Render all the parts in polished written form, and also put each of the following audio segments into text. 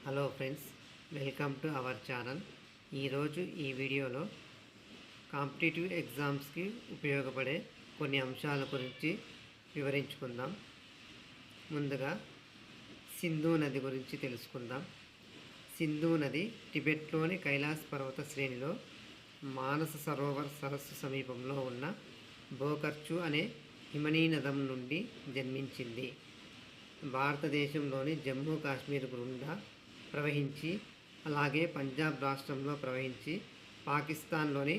Hello friends, welcome to our channel. ఈరోజు ఈ వీడియోలో కాంపిటేటివ్ ఎగ్జామ్స్కి ఉపయోగపడే కొన్ని అంశాల గురించి వివరించుకుందాం. ముందుగా సింధు నది గురించి తెలుసుకుందాం. సింధు నది టిబెట్లోని కైలాస్ పర్వత శ్రేణిలో మానస సరోవర్ సరస్సు సమీపంలో ఉన్న బోకర్చు అనే హిమనీనదం నుండి జన్మించింది. భారతదేశంలోని జమ్మూ కాశ్మీర్ గుండా ప్రవహించి, అలాగే పంజాబ్ రాష్ట్రంలో ప్రవహించి పాకిస్తాన్లోని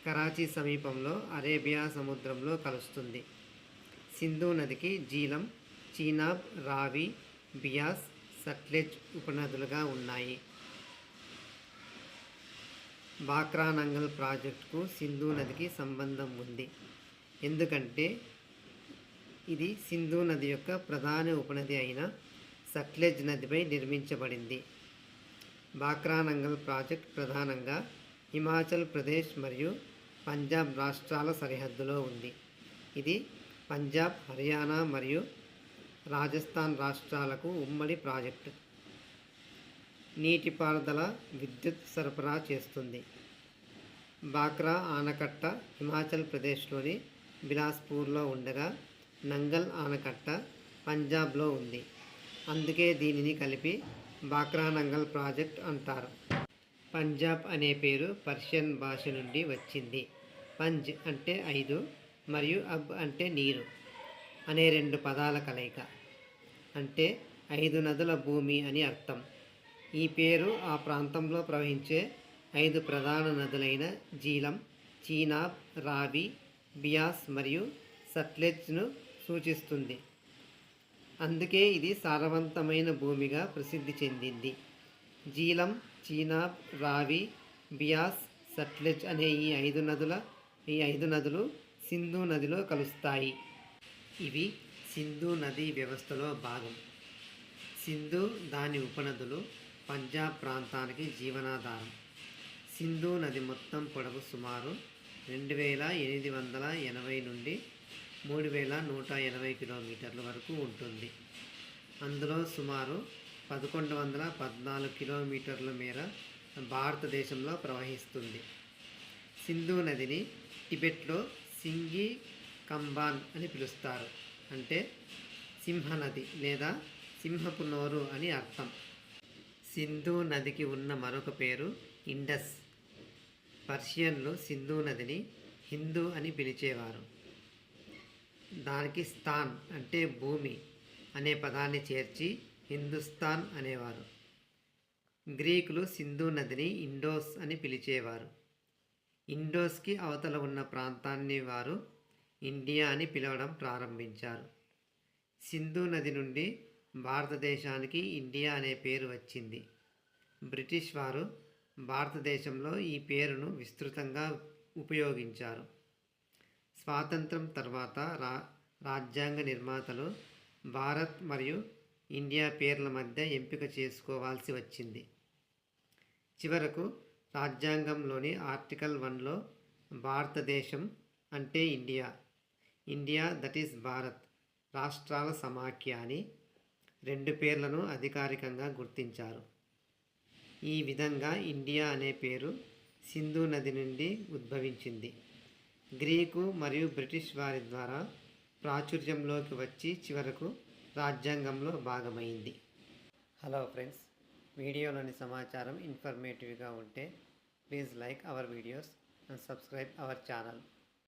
కరాచీ సమీపంలో అరేబియా సముద్రంలో కలుస్తుంది. సింధు నదికి జీలం, చీనాబ్, రావి, బియాస్, సట్లెజ్ ఉపనదులుగా ఉన్నాయి. బాక్రానంగల్ ప్రాజెక్టుకు సింధు నదికి సంబంధం ఉంది. ఎందుకంటే ఇది సింధు నది యొక్క ప్రధాన ఉపనది అయిన సట్లెజ్ నదిపై నిర్మించబడింది. బాక్రానంగల్ ప్రాజెక్ట్ ప్రధానంగా హిమాచల్ ప్రదేశ్ మరియు పంజాబ్ రాష్ట్రాల సరిహద్దులో ఉంది. ఇది పంజాబ్, హర్యానా మరియు రాజస్థాన్ రాష్ట్రాలకు ఉమ్మడి ప్రాజెక్టు. నీటిపారుదల, విద్యుత్ సరఫరా చేస్తుంది. బాక్రా ఆనకట్ట హిమాచల్ ప్రదేశ్లోని బిలాస్పూర్లో ఉండగా, నంగల్ ఆనకట్ట పంజాబ్లో ఉంది. అందుకే దీనిని కలిపి బాక్రానంగల్ ప్రాజెక్ట్ అంటారు. పంజాబ్ అనే పేరు పర్షియన్ భాష నుండి వచ్చింది. పంజ్ అంటే 5 మరియు అబ్ అంటే నీరు అనే 2 పదాల కలయిక. అంటే 5 నదుల భూమి అని అర్థం. ఈ పేరు ఆ ప్రాంతంలో ప్రవహించే 5 ప్రధాన నదులైన జీలం, చీనాబ్, రావి, బియాస్ మరియు సట్లెజ్ను సూచిస్తుంది. అందుకే ఇది సారవంతమైన భూమిగా ప్రసిద్ధి చెందింది. జీలం, చీనాబ్, రావి, బియాస్, సట్లెజ్ అనే ఈ ఐదు నదులు సింధు నదిలో కలుస్తాయి. ఇవి సింధు నదీ వ్యవస్థలో భాగం. సింధు, దాని ఉపనదులు పంజాబ్ ప్రాంతానికి జీవనాధారం. సింధు నది మొత్తం పొడవు సుమారు 2880 నుండి 3180 కిలోమీటర్ల వరకు ఉంటుంది. అందులో సుమారు 1114 కిలోమీటర్ల మేర భారతదేశంలో ప్రవహిస్తుంది. సింధు నదిని టిబెట్లో సింగి కంబాన్ అని పిలుస్తారు. అంటే సింహనది లేదా సింహపు నోరు అని అర్థం. సింధు నదికి ఉన్న మరొక పేరు ఇండస్. పర్షియన్లు సింధు నదిని హిందూ అని పిలిచేవారు. దానికి స్థాన్ అంటే భూమి అనే పదాన్ని చేర్చి హిందుస్థాన్ అనేవారు. గ్రీకులు సింధు నదిని ఇండోస్ అని పిలిచేవారు. ఇండోస్కి అవతల ఉన్న ప్రాంతాన్ని వారు ఇండియా అని పిలవడం ప్రారంభించారు. సింధు నది నుండి భారతదేశానికి ఇండియా అనే పేరు వచ్చింది. బ్రిటిష్ వారు భారతదేశంలో ఈ పేరును విస్తృతంగా ఉపయోగించారు. స్వాతంత్రం తర్వాత రాజ్యాంగ నిర్మాతలు భారత్ మరియు ఇండియా పేర్ల మధ్య ఎంపిక చేసుకోవాల్సి వచ్చింది. చివరకు రాజ్యాంగంలోని ఆర్టికల్ 1లో భారతదేశం అంటే ఇండియా దట్ ఈస్ భారత్, రాష్ట్రాల సమాఖ్య అని 2 పేర్లను అధికారికంగా గుర్తించారు. ఈ విధంగా ఇండియా అనే పేరు సింధు నది నుండి ఉద్భవించింది. గ్రీకు మరియు బ్రిటిష్ వారి ద్వారా ప్రాచుర్యంలోకి వచ్చి చివరకు రాజ్యాంగంలో భాగమైంది. హలో ఫ్రెండ్స్, వీడియోలోని సమాచారం ఇన్ఫర్మేటివ్గా ఉంటే please like our videos and subscribe our channel.